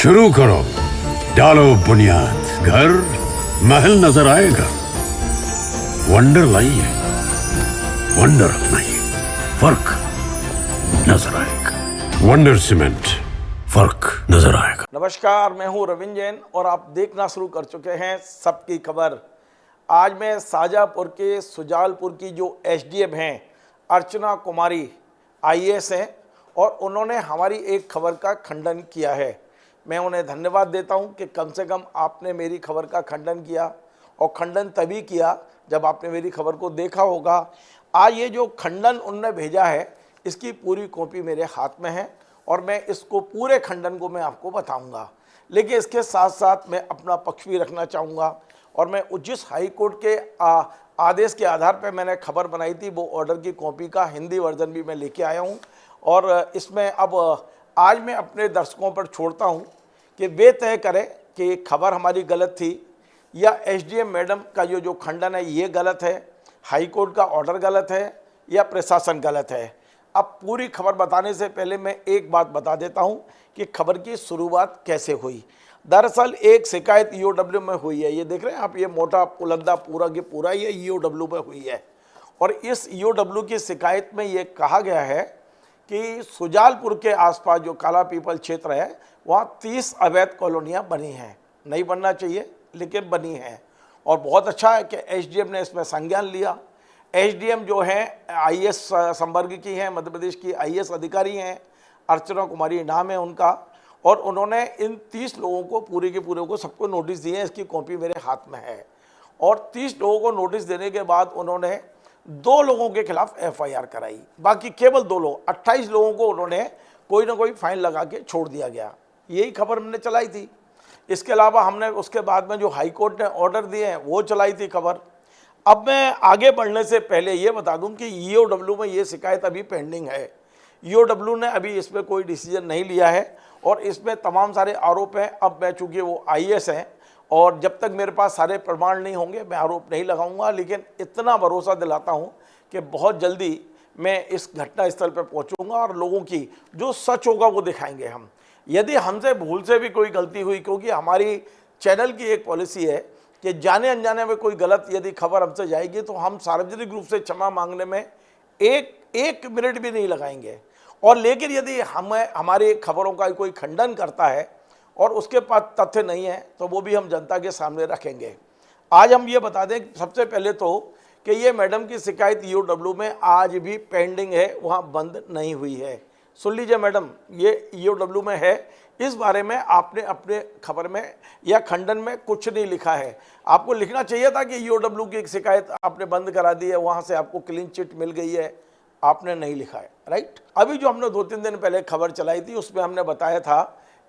शुरू करो, डालो बुनियाद, घर महल नजर आएगा। वंडर लाइए, वंडर अपनाइए, फर्क नजर आएगा। वंडर सीमेंट, फर्क नजर आएगा। नमस्कार, मैं हूं रविंद्र जैन और आप देखना शुरू कर चुके हैं सबकी खबर। आज मैं शाजापुर के सुजालपुर की जो एसडीएम हैं अर्चना कुमारी आईएएस हैं और उन्होंने हमारी एक खबर का खंडन किया है। मैं उन्हें धन्यवाद देता हूं कि कम से कम आपने मेरी खबर का खंडन किया, और खंडन तभी किया जब आपने मेरी खबर को देखा होगा। आज ये जो खंडन उन्होंने भेजा है इसकी पूरी कॉपी मेरे हाथ में है और मैं इसको पूरे खंडन को मैं आपको बताऊंगा, लेकिन इसके साथ साथ मैं अपना पक्ष भी रखना चाहूँगा। और मैं जिस हाई कोर्ट के आदेश के आधार पर मैंने खबर बनाई थी वो ऑर्डर की कॉपी का हिंदी वर्जन भी मैं लेके आया हूँ। और इसमें अब आज मैं अपने दर्शकों पर छोड़ता हूँ कि वे तय करें कि खबर हमारी गलत थी या एसडीएम मैडम का जो खंडन है ये गलत है, हाई कोर्ट का ऑर्डर गलत है या प्रशासन गलत है। अब पूरी खबर बताने से पहले मैं एक बात बता देता हूं कि खबर की शुरुआत कैसे हुई। दरअसल एक शिकायत ईओडब्ल्यू में हुई है, ये देख रहे हैं आप, ये मोटा पुलंदा पूरा के पूरा ये ईओडब्ल्यू में हुई है। और इस ईओडब्ल्यू की शिकायत में ये कहा गया है कि सुजालपुर के आसपास जो काला पीपल क्षेत्र है वहाँ 30 अवैध कॉलोनियाँ बनी हैं। नहीं बनना चाहिए लेकिन बनी हैं, और बहुत अच्छा है कि एसडीएम ने इसमें संज्ञान लिया। एसडीएम जो है आईएएस संवर्ग की हैं, मध्य प्रदेश की आईएएस अधिकारी हैं, अर्चना कुमारी नाम है उनका। और उन्होंने इन 30 लोगों को पूरे के पूरे को सबको नोटिस दिए हैं, इसकी कॉपी मेरे हाथ में है। और 30 लोगों को नोटिस देने के बाद उन्होंने 2 लोगों के खिलाफ एफआईआर कराई, बाकी केवल 2 लोग, 28 लोगों को उन्होंने कोई ना कोई फाइन लगा के छोड़ दिया गया। यही खबर हमने चलाई थी। इसके अलावा हमने उसके बाद में जो हाई कोर्ट ने ऑर्डर दिए हैं वो चलाई थी खबर। अब मैं आगे बढ़ने से पहले ये बता दूं कि ईओडब्ल्यू में ये शिकायत अभी पेंडिंग है। ईओडब्ल्यू ने अभी इस पर कोई डिसीजन नहीं लिया है और इसमें तमाम सारे आरोप हैं। अब मैं चूँकि वो आईएएस हैं और जब तक मेरे पास सारे प्रमाण नहीं होंगे मैं आरोप नहीं लगाऊंगा, लेकिन इतना भरोसा दिलाता हूं कि बहुत जल्दी मैं इस घटना स्थल पर पहुंचूंगा और लोगों की जो सच होगा वो दिखाएंगे हम। यदि हमसे भूल से भी कोई गलती हुई, क्योंकि हमारी चैनल की एक पॉलिसी है कि जाने अनजाने में कोई गलत यदि खबर हमसे जाएगी तो हम सार्वजनिक रूप से क्षमा मांगने में एक मिनट भी नहीं लगाएंगे। और लेकिन यदि हमारी खबरों का कोई खंडन करता है और उसके पास तथ्य नहीं है तो वो भी हम जनता के सामने रखेंगे। आज हम ये बता दें सबसे पहले तो कि ये मैडम की शिकायत ईओडब्ल्यू में आज भी पेंडिंग है, वहाँ बंद नहीं हुई है। सुन लीजिए मैडम, ये ईओडब्ल्यू में है। इस बारे में आपने अपने खबर में या खंडन में कुछ नहीं लिखा है। आपको लिखना चाहिए था कि ईओडब्ल्यू की एक शिकायत आपने बंद करा दी है, वहाँ से आपको क्लीन चिट मिल गई है, आपने नहीं लिखा है, राइट। अभी जो हमने 2-3 दिन पहले खबर चलाई थी उसमें हमने बताया था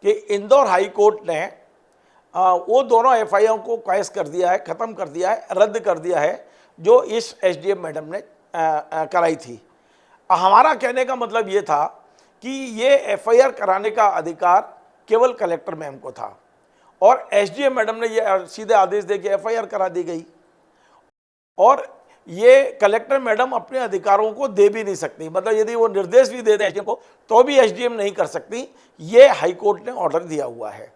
कि इंदौर हाई कोर्ट ने वो दोनों एफआईआर को कैश कर दिया है, ख़त्म कर दिया है, रद्द कर दिया है जो इस एसडीएम मैडम ने कराई थी। हमारा कहने का मतलब ये था कि ये एफआईआर कराने का अधिकार केवल कलेक्टर मैम को था और एसडीएम मैडम ने ये सीधे आदेश दे के एफआईआर करा दी गई। और ये कलेक्टर मैडम अपने अधिकारों को दे भी नहीं सकती, मतलब यदि वो निर्देश भी दे दे एसडीएम को तो भी एसडीएम नहीं कर सकती। ये हाई कोर्ट ने ऑर्डर दिया हुआ है।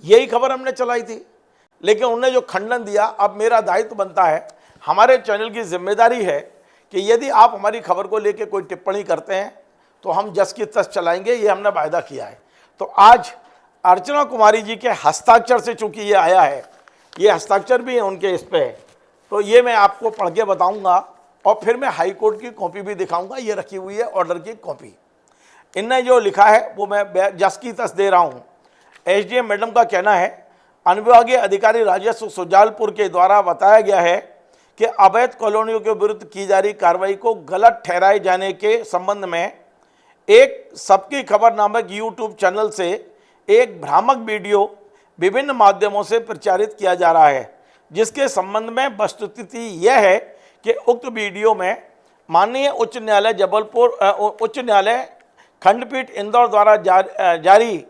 यही खबर हमने चलाई थी, लेकिन उन्होंने जो खंडन दिया, अब मेरा दायित्व बनता है, हमारे चैनल की जिम्मेदारी है कि यदि आप हमारी खबर को लेकर कोई टिप्पणी करते हैं तो हम जस की तस चलाएंगे, ये हमने वायदा किया है। तो आज अर्चना कुमारी जी के हस्ताक्षर से चूंकि ये आया है, ये हस्ताक्षर भी है उनके इस पे, तो ये मैं आपको पढ़ के बताऊंगा और फिर मैं हाई कोर्ट की कॉपी भी दिखाऊंगा। ये रखी हुई है ऑर्डर की कॉपी, इनने जो लिखा है वो मैं जस की तस दे रहा हूँ। एसडीएम मैडम का कहना है, अनुविभागीय अधिकारी राजस्व सुजालपुर के द्वारा बताया गया है कि अवैध कॉलोनियों के विरुद्ध की जा रही कार्रवाई को गलत ठहराए जाने के संबंध में एक सबकी खबर नामक यूट्यूब चैनल से एक भ्रामक वीडियो विभिन्न माध्यमों से प्रचारित किया जा रहा है, जिसके संबंध में वस्तुस्थिति यह है कि उक्त वीडियो में माननीय उच्च न्यायालय जबलपुर उच्च न्यायालय खंडपीठ इंदौर द्वारा जारी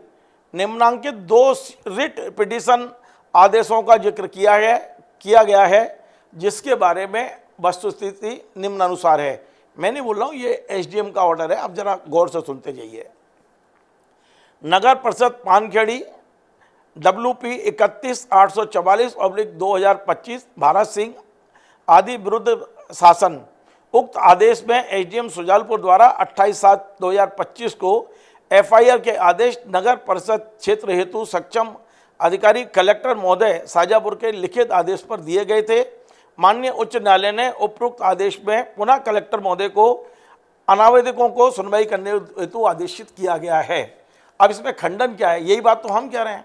निम्नांकित 2 रिट पिटीशन आदेशों का जिक्र किया गया है, जिसके बारे में वस्तुस्थिति निम्नानुसार है। मैं नहीं बोल रहा हूँ, ये एसडीएम का ऑर्डर है, आप जरा गौर से सुनते जाइए। नगर परिषद पानखेड़ी WP 31/844/2025 भारत सिंह आदि विरुद्ध शासन। उक्त आदेश में एसडीएम सुजालपुर द्वारा 28/7/2025 को FIR के आदेश नगर परिषद क्षेत्र हेतु सक्षम अधिकारी कलेक्टर महोदय शाजापुर के लिखित आदेश पर दिए गए थे। माननीय उच्च न्यायालय ने उपरोक्त आदेश में पुनः कलेक्टर महोदय को अनावेदकों को सुनवाई करने हेतु आदेशित किया गया है। अब इसमें खंडन क्या है? यही बात तो हम कह रहे हैं।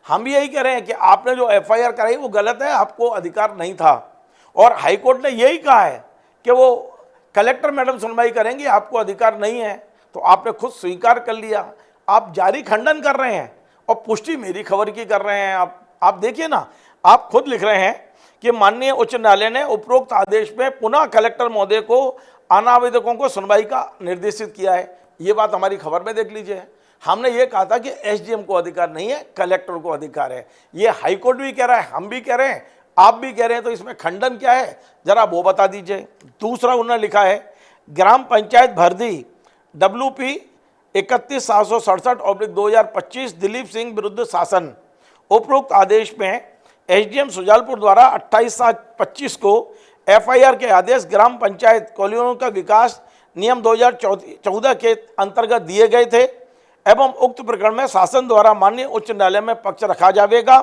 हम भी यही कह रहे हैं कि आपने जो FIR कराई वो गलत है, आपको अधिकार नहीं था। और हाईकोर्ट ने यही कहा है कि वो कलेक्टर मैडम सुनवाई करेंगी, आपको अधिकार नहीं है। तो आपने खुद स्वीकार कर लिया, आप जारी खंडन कर रहे हैं और पुष्टि मेरी खबर की कर रहे हैं। आप देखिए ना, आप खुद लिख रहे हैं कि माननीय उच्च न्यायालय ने उपरोक्त आदेश में पुनः कलेक्टर महोदय को अनावेदकों को सुनवाई का निर्देशित किया है। ये बात हमारी खबर में देख लीजिए। हमने ये कहा था कि एसडीएम को अधिकार नहीं है, कलेक्टर को अधिकार है। ये हाईकोर्ट भी कह रहा है, हम भी कह रहे हैं, आप भी कह रहे हैं। तो इसमें खंडन क्या है, जरा वो बता दीजिए। दूसरा उन्होंने लिखा है ग्राम पंचायत भरदी WP 31/767/2025 दिलीप सिंह विरुद्ध शासन। उपरोक्त आदेश में एसडीएम सुजालपुर द्वारा 28/7/25 को FIR के आदेश ग्राम पंचायत कॉलोनियों का विकास नियम 2014 के अंतर्गत दिए गए थे एवं उक्त प्रकरण में शासन द्वारा माननीय उच्च न्यायालय में पक्ष रखा जाएगा।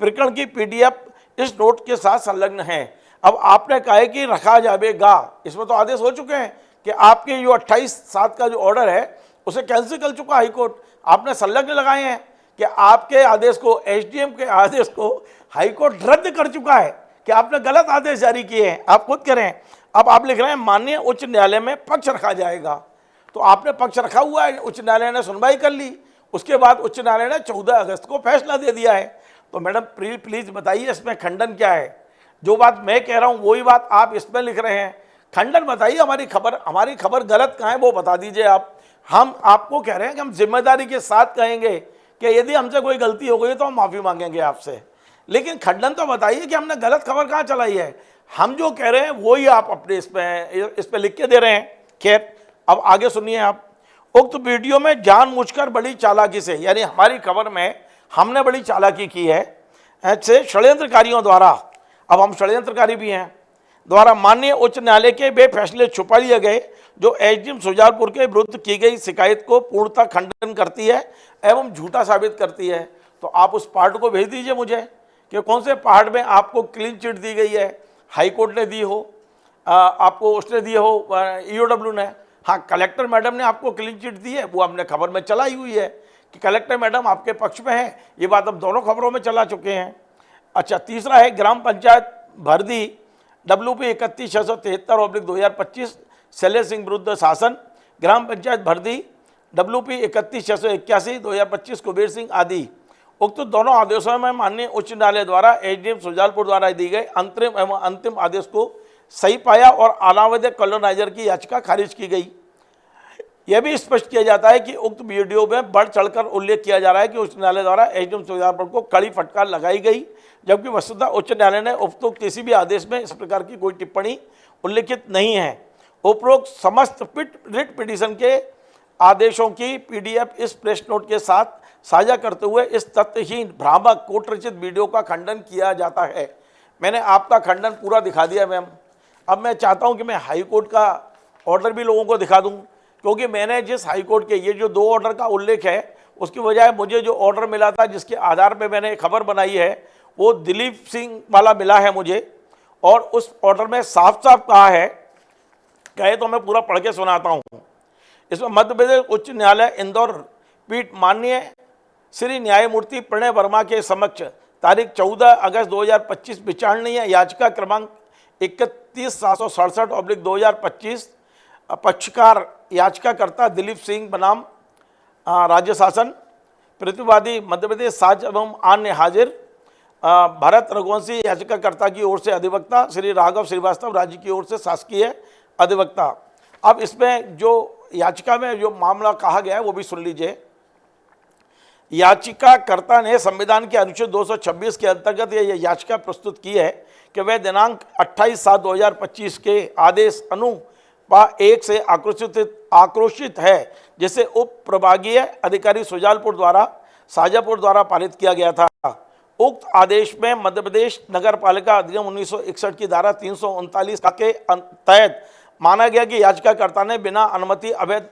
प्रकरण की PDF इस नोट के साथ संलग्न है। अब आपने कहा है कि रखा जाएगा, इसमें तो आदेश हो चुके हैं कि आपके जो 28/7 का जो ऑर्डर है उसे कैंसिल कर चुका हाईकोर्ट। आपने संलग्न लगाए हैं कि आपके आदेश को, एसडीएम के आदेश को हाईकोर्ट रद्द कर चुका है कि आपने गलत आदेश जारी किए हैं। आप खुद करें। अब आप लिख रहे हैं माननीय उच्च न्यायालय में पक्ष रखा जाएगा। तो आपने पक्ष रखा हुआ है, उच्च न्यायालय ने सुनवाई कर ली, उसके बाद उच्च न्यायालय ने 14 अगस्त को फैसला दे दिया है। तो मैडम प्लीज बताइए इसमें खंडन क्या है? जो बात मैं कह रहा हूँ वही बात आप इसमें लिख रहे हैं। खंडन बताइए, हमारी खबर गलत कहाँ है वो बता दीजिए आप। हम आपको कह रहे हैं कि हम जिम्मेदारी के साथ कहेंगे कि यदि हमसे कोई गलती हो गई तो हम माफ़ी मांगेंगे आपसे, लेकिन खंडन तो बताइए कि हमने गलत खबर कहाँ चलाई है। हम जो कह रहे हैं वही आप अपने इस पे लिख के दे रहे हैं। खैर, अब आगे सुनिए आप। उक्त वीडियो में जानबूझकर बड़ी चालाकी से, यानी हमारी खबर में हमने बड़ी चालाकी की है ऐसे षड्यंत्रकारियों द्वारा, अब हम षड्यंत्रकारी भी हैं, द्वारा माननीय उच्च न्यायालय के वे फैसले छुपा लिए गए जो एसडीएम सुजालपुर के विरुद्ध की गई शिकायत को पूर्णतः खंडन करती है एवं झूठा साबित करती है। तो आप उस पार्ट को भेज दीजिए मुझे कि कौन से पार्ट में आपको क्लीन चिट दी गई है, हाईकोर्ट ने दी हो, आपको उसने दी हो, EOW ने। हाँ, कलेक्टर मैडम ने आपको क्लीन चिट दी है, वो हमने खबर में चलाई हुई है कि कलेक्टर मैडम आपके पक्ष में है। ये बात हम दोनों खबरों में चला चुके हैं। अच्छा, तीसरा है ग्राम पंचायत भरदी WP 31/673/2025 शैलेश सिंह विरुद्ध शासन। ग्राम पंचायत भरदी WP 31/681/2025 कुबेर सिंह आदि। उक्त दोनों आदेशों में माननीय उच्च न्यायालय द्वारा एसडीएम सुजालपुर द्वारा दिए गए अंतरिम एवं अंतिम आदेश को सही पाया और अनावश्यक कॉलोनाइजर की याचिका खारिज की गई। यह भी स्पष्ट किया जाता है कि उक्त वीडियो में बढ़ चढ़कर उल्लेख किया जा रहा है कि उच्च न्यायालय द्वारा एसडीएम सुजालपुर को कड़ी फटकार लगाई गई, जबकि वस्तुतः उच्च न्यायालय ने उपरोक्त किसी भी आदेश में इस प्रकार की कोई टिप्पणी उल्लिखित नहीं है। उपरोक्त समस्त रिट पिटीशन के आदेशों की PDF इस प्रेस नोट के साथ साझा करते हुए इस तथ्यहीन भ्रामक कोर्ट रचित वीडियो का खंडन किया जाता है। मैंने आपका खंडन पूरा दिखा दिया मैम। अब मैं चाहता हूं कि मैं हाई कोर्ट का ऑर्डर भी लोगों को दिखा दूं, क्योंकि मैंने जिस हाई कोर्ट के ये जो 2 ऑर्डर का उल्लेख है उसकी बजाय मुझे जो ऑर्डर मिला था जिसके आधार पर मैंने खबर बनाई है वो दिलीप सिंह वाला मिला है मुझे। और उस ऑर्डर में साफ साफ कहा है, कहे तो मैं पूरा पढ़ के सुनाता हूँ। इसमें मध्य प्रदेश उच्च न्यायालय इंदौर पीठ माननीय श्री न्यायमूर्ति प्रणय वर्मा के समक्ष तारीख 14 अगस्त 2025 विचारणीय याचिका क्रमांक 31/767/2025 पक्षकार याचिकाकर्ता दिलीप सिंह बनाम राज्य शासन, प्रतिवादी मध्य प्रदेश साज एवं अन्य हाजिर, भरत रघुवंशी याचिकाकर्ता की ओर से अधिवक्ता, श्री राघव श्रीवास्तव राज्य की ओर से शासकीय अधिवक्ता। अब इसमें जो याचिका में जो मामला कहा गया है वो भी सुन लीजिए। याचिकाकर्ता ने संविधान के अनुच्छेद 226 के अंतर्गत यह याचिका प्रस्तुत की है कि वह दिनांक 28/7/2025 के आदेश 1 से आक्रोशित है, जिसे उप प्रभागीय अधिकारी सुजालपुर द्वारा शाजापुर द्वारा पारित किया गया था। उक्त आदेश में मध्य प्रदेश नगर पालिका अधिनियम 1961 की धारा 339 के तहत माना गया कि याचिकाकर्ता ने बिना अनुमति अवैध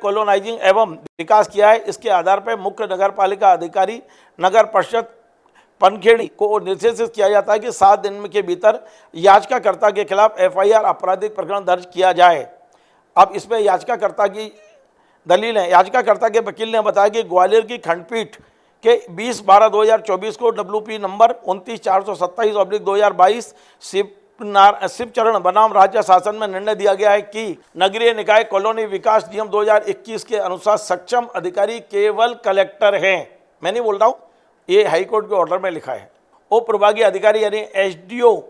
कॉलोनाइजिंग एवं विकास किया है। इसके आधार पर मुख्य नगर पालिका अधिकारी नगर परिषद पनखेड़ी को निर्देशित किया जाता है कि 7 दिन के भीतर याचिकाकर्ता के खिलाफ FIR आपराधिक प्रकरण दर्ज किया जाए। अब इसमें याचिकाकर्ता की दलील है। याचिकाकर्ता के वकील ने बताया कि ग्वालियर की खंडपीठ के 20/12/2024 को WP नंबर 29/427/2022 शिवचरण बनाम राज्य शासन में निर्णय दिया गया है कि नगरीय निकाय कॉलोनी विकास नियम 2021 के अनुसार सक्षम अधिकारी केवल कलेक्टर हैं। मैं नहीं बोल रहा हूँ, ये हाईकोर्ट के ऑर्डर में लिखा है। उप प्रभागीय अधिकारी यानी SDO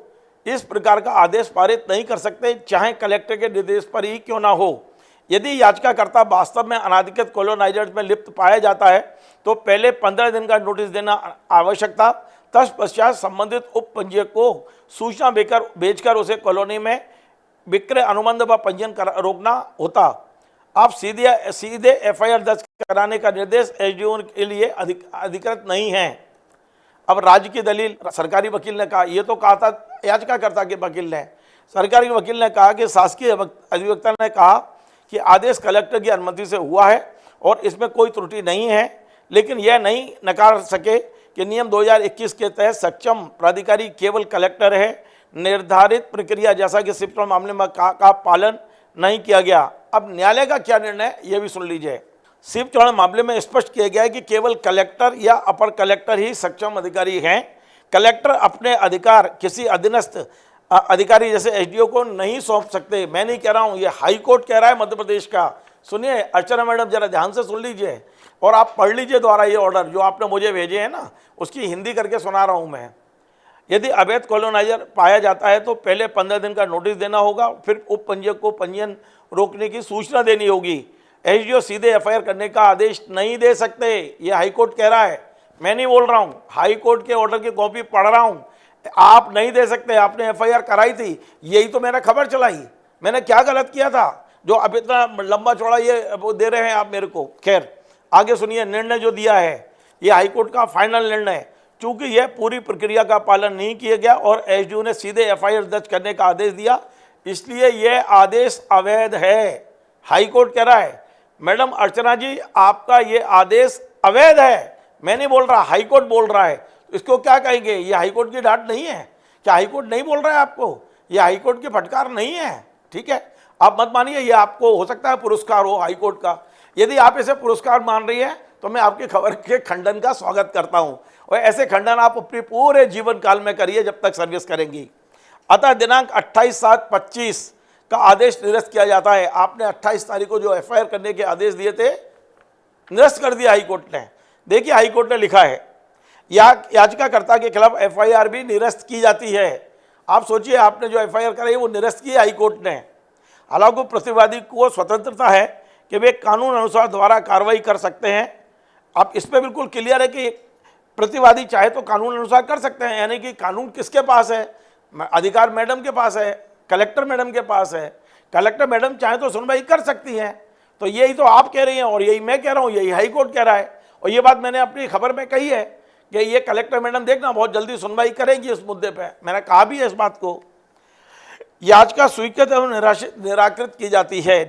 इस प्रकार का आदेश पारित नहीं कर सकते, चाहे कलेक्टर के निर्देश पर ही क्यों ना हो। यदि याचिकाकर्ता वास्तव में अनाधिकृत कॉलोनाइजर्स में लिप्त पाया जाता है तो पहले 15 दिन का नोटिस देना आवश्यक था। तत्पश्चात संबंधित उप पंजीयक को सूचना भेजकर उसे कॉलोनी में विक्रय अनुबंध व पंजीयन रोकना होता। आप सीधे FIR दर्ज कराने का निर्देश SDO के लिए अधिकृत नहीं है। अब राज्य की दलील, सरकारी वकील ने कहा, ये तो कहा था याचिकाकर्ता के वकील ने, सरकारी वकील ने कहा कि शासकीय अधिवक्ता ने कहा कि आदेश कलेक्टर की अनुमति से हुआ है और इसमें कोई त्रुटि नहीं है, लेकिन यह नहीं नकार सके कि नियम 2021 के तहत सक्षम प्राधिकारी केवल कलेक्टर है। निर्धारित प्रक्रिया जैसा कि शिवचरण मामले में का पालन नहीं किया गया। अब न्यायालय का क्या निर्णय यह भी सुन लीजिए। शिवचरण मामले में स्पष्ट किया गया है कि केवल कलेक्टर या अपर कलेक्टर ही सक्षम अधिकारी हैं। कलेक्टर अपने अधिकार किसी अधीनस्थ अधिकारी जैसे SDO को नहीं सौंप सकते। मैं नहीं कह रहा हूं, ये हाई कोर्ट कह रहा है मध्य प्रदेश का। सुनिए अर्चना मैडम, जरा ध्यान से सुन लीजिए और आप पढ़ लीजिए द्वारा ये ऑर्डर जो आपने मुझे भेजे हैं ना, उसकी हिंदी करके सुना रहा हूं मैं। यदि अवैध कॉलोनाइजर पाया जाता है तो पहले 15 दिन का नोटिस देना होगा, फिर उप पंजीयक को पंजीयन रोकने की सूचना देनी होगी। SDO सीधे FIR करने का आदेश नहीं दे सकते, ये हाईकोर्ट कह रहा है, मैं नहीं बोल रहा हूँ। हाईकोर्ट के ऑर्डर की कॉपी पढ़ रहा हूँ। आप नहीं दे सकते, आपने FIR कराई थी, यही तो मैंने खबर चलाई। मैंने क्या गलत किया था जो अब इतना लंबा चौड़ा ये वो दे रहे हैं आप मेरे को। खैर आगे सुनिए, निर्णय जो दिया है ये हाईकोर्ट का फाइनल निर्णय। चूंकि यह पूरी प्रक्रिया का पालन नहीं किया गया और SDO ने सीधे FIR दर्ज करने का आदेश दिया, इसलिए यह आदेश अवैध है। हाईकोर्ट कह रहा है। मैडम अर्चना जी, आपका ये आदेश अवैध है, मैं नहीं बोल रहा, हाईकोर्ट बोल रहा है। इसको क्या कहेंगे, ये हाईकोर्ट की डांट नहीं है क्या? हाईकोर्ट नहीं बोल रहा है आपको, ये हाईकोर्ट की फटकार नहीं है। ठीक है, आप मत मानिए, ये आपको हो सकता है पुरस्कार हो हाईकोर्ट का। यदि आप इसे पुरस्कार मान रही है तो मैं आपकी खबर के खंडन का स्वागत करता हूं, और ऐसे खंडन आप अपने पूरे जीवन काल में करिए जब तक सर्विस करेंगी। अतः दिनांक 28/7/25 का आदेश निरस्त किया जाता है। आपने 28 तारीख को जो FIR करने के आदेश दिए थे, निरस्त कर दिया हाईकोर्ट ने। देखिए हाईकोर्ट ने लिखा है, याचिकाकर्ता के खिलाफ FIR भी निरस्त की जाती है। आप सोचिए, आपने जो FIR कराई वो निरस्त की हाईकोर्ट ने। हालांकि प्रतिवादी को स्वतंत्रता है कि वे कानून अनुसार द्वारा कार्रवाई कर सकते हैं। अब इस पर बिल्कुल क्लियर है कि प्रतिवादी चाहे तो कानून अनुसार कर सकते हैं, यानी कि कानून किसके पास है? अधिकार मैडम के पास है, कलेक्टर मैडम के पास है। कलेक्टर मैडम चाहे तो सुनवाई कर सकती हैं। तो यही तो आप कह रही हैं और यही मैं कह रहा हूँ, यही हाईकोर्ट कह रहा है। और ये बात मैंने अपनी खबर में कही है कि ये कलेक्टर मैडम देखना बहुत जल्दी सुनवाई करेंगी इस मुद्दे पे। मैंने कहा भी है इस बात को। याचिका स्वीकृत एवं निराकृत की जाती है,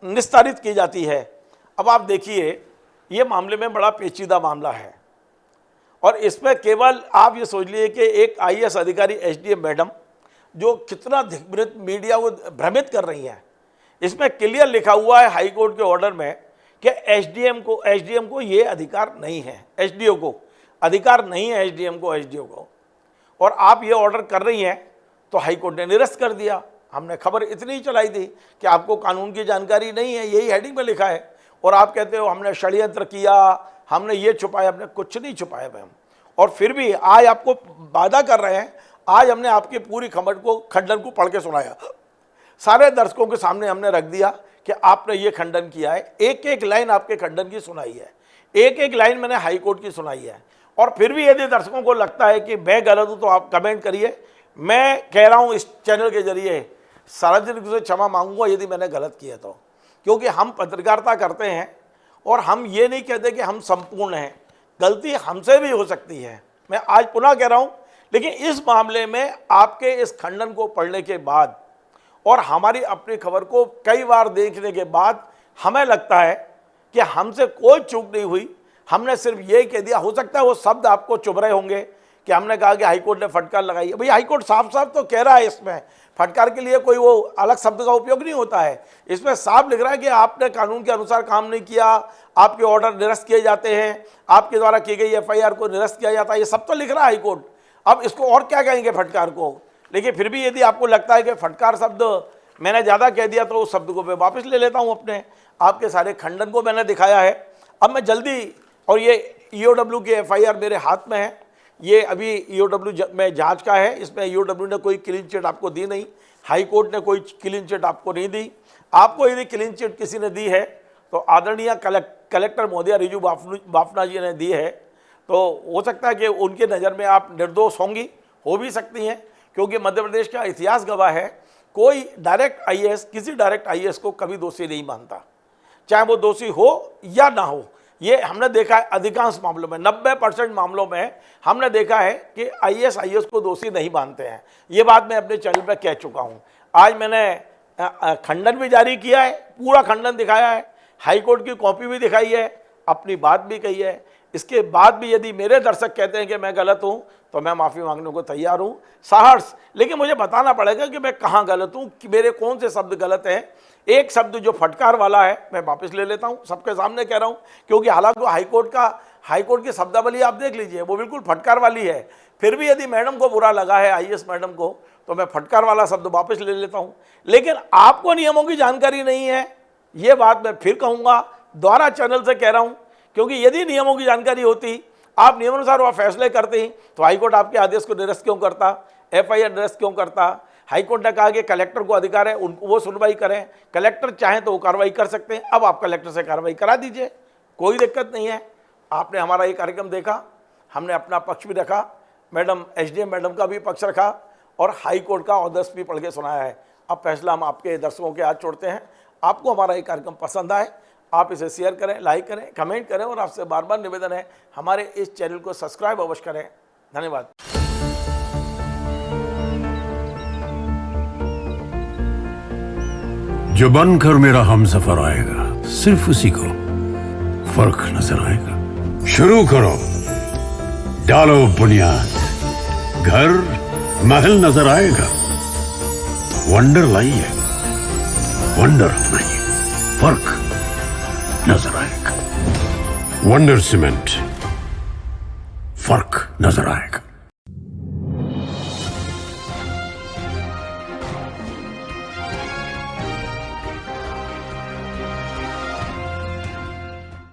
निस्तारित की जाती है। अब आप देखिए, ये मामले में बड़ा पेचीदा मामला है और इसमें केवल आप ये सोच लीजिए कि एक IAS अधिकारी SDM मैडम जो कितना धिक्भ्रमित मीडिया को भ्रमित कर रही हैं। इसमें क्लियर लिखा हुआ है हाईकोर्ट के ऑर्डर में कि SDM को ये अधिकार नहीं है, SDO को अधिकार नहीं है, SDO को। और आप ये ऑर्डर कर रही हैं तो हाईकोर्ट ने निरस्त कर दिया। हमने खबर इतनी ही चलाई थी कि आपको कानून की जानकारी नहीं है, यही हेडिंग में लिखा है। और आप कहते हो हमने षड्यंत्र किया, हमने ये छुपाया, हमने कुछ नहीं छुपाया हम। और फिर भी आज आपको वादा कर रहे हैं, आज हमने आपकी पूरी खंडन को पढ़ के सुनाया, सारे दर्शकों के सामने हमने रख दिया कि आपने ये खंडन किया है। एक एक लाइन आपके खंडन की सुनाई है, एक एक लाइन मैंने हाईकोर्ट की सुनाई है। और फिर भी यदि दर्शकों को लगता है कि मैं गलत हूं तो आप कमेंट करिए। मैं कह रहा हूं इस चैनल के जरिए सार्वजनिक रूप से क्षमा मांगूंगा यदि मैंने गलत किया तो, क्योंकि हम पत्रकारिता करते हैं और हम ये नहीं कहते कि हम संपूर्ण हैं, गलती हमसे भी हो सकती है। मैं आज पुनः कह रहा हूँ, लेकिन इस मामले में आपके इस खंडन को पढ़ने के बाद और हमारी अपनी खबर को कई बार देखने के बाद हमें लगता है कि हमसे कोई चूक नहीं हुई। हमने सिर्फ ये कह दिया, हो सकता है वो शब्द आपको चुभ रहे होंगे कि हमने कहा कि हाईकोर्ट ने फटकार लगाई। भाई हाईकोर्ट साफ साफ तो कह रहा है, इसमें फटकार के लिए कोई वो अलग शब्द का उपयोग नहीं होता है। इसमें साफ लिख रहा है कि आपने कानून के अनुसार काम नहीं किया, आपके ऑर्डर निरस्त किए जाते हैं, आपके द्वारा की गई एफआईआर को निरस्त किया जाता है, ये सब तो लिख रहा है हाईकोर्ट। अब इसको और क्या कहेंगे फटकार को। लेकिन फिर भी यदि आपको लगता है कि फटकार शब्द मैंने ज़्यादा कह दिया तो उस शब्द को मैं वापस ले लेता हूँ अपने। आपके सारे खंडन को मैंने दिखाया है। अब मैं जल्दी, और ये ईओडब्ल्यू की एफआईआर मेरे हाथ में है, ये अभी ईओडब्ल्यू में जांच का है। इसमें ईओडब्ल्यू ने कोई क्लीन चिट आपको दी नहीं, हाई कोर्ट ने कोई क्लीन चिट आपको नहीं दी। आपको यदि क्लीन चिट किसी ने दी है तो आदरणीय कलेक्टर महोदया रिजू बाफना जी ने दी है, तो हो सकता है कि उनके नज़र में आप निर्दोष होंगी, हो भी सकती हैं, क्योंकि मध्य प्रदेश का इतिहास गवाह है, कोई डायरेक्ट आईएएस किसी डायरेक्ट आईएएस को कभी दोषी नहीं मानता, चाहे वो दोषी हो या ना हो। ये हमने देखा है अधिकांश मामलों में, 90% मामलों में हमने देखा है कि आईएएस को दोषी नहीं मानते हैं। ये बात मैं अपने चैनल पर कह चुका हूँ। आज मैंने खंडन भी जारी किया है, पूरा खंडन दिखाया है, हाईकोर्ट की कॉपी भी दिखाई है, अपनी बात भी कही है। इसके बाद भी यदि मेरे दर्शक कहते हैं कि मैं गलत हूं तो मैं माफ़ी मांगने को तैयार हूं, साहस, लेकिन मुझे बताना पड़ेगा कि मैं कहाँ गलत हूं, कि मेरे कौन से शब्द गलत हैं। एक शब्द जो फटकार वाला है मैं वापस ले लेता हूं, सबके सामने कह रहा हूं, क्योंकि हालांकि हाईकोर्ट की शब्दावली आप देख लीजिए, वो बिल्कुल फटकार वाली है। फिर भी यदि मैडम को बुरा लगा है, आईएएस मैडम को, तो मैं फटकार वाला शब्द वापस ले लेता हूँ। लेकिन आपको नियमों की जानकारी नहीं है, ये बात मैं फिर कहूँगा, दोबारा चैनल से कह रहा हूँ, क्योंकि यदि नियमों की जानकारी होती, आप नियमानुसार वह फैसले करते ही, तो हाईकोर्ट आपके आदेश को निरस्त क्यों करता, एफआईआर निरस्त क्यों करता। हाईकोर्ट ने कहा कि कलेक्टर को अधिकार है, उनको वो सुनवाई करें, कलेक्टर चाहें तो वो कार्रवाई कर सकते हैं। अब आप कलेक्टर से कार्रवाई करा दीजिए, कोई दिक्कत नहीं है। आपने हमारा ये कार्यक्रम देखा, हमने अपना पक्ष भी रखा, मैडम एसडीएम मैडम का भी पक्ष रखा और हाईकोर्ट का आदेश भी पढ़ के सुनाया है। अब फैसला हम आपके दर्शकों के हाथ छोड़ते हैं। आपको हमारा ये कार्यक्रम पसंद आए, आप इसे शेयर करें, लाइक करें, कमेंट करें, और आपसे बार बार निवेदन है हमारे इस चैनल को सब्सक्राइब अवश्य करें। धन्यवाद। जो बनकर मेरा हमसफर आएगा, सिर्फ उसी को फर्क नजर आएगा। शुरू करो, डालो बुनियाद, घर महल नजर आएगा। वंडर लाइए, वंडर अपनाइए, फर्क नजर आएगा। वंडर सीमेंट, फर्क नजर आएगा।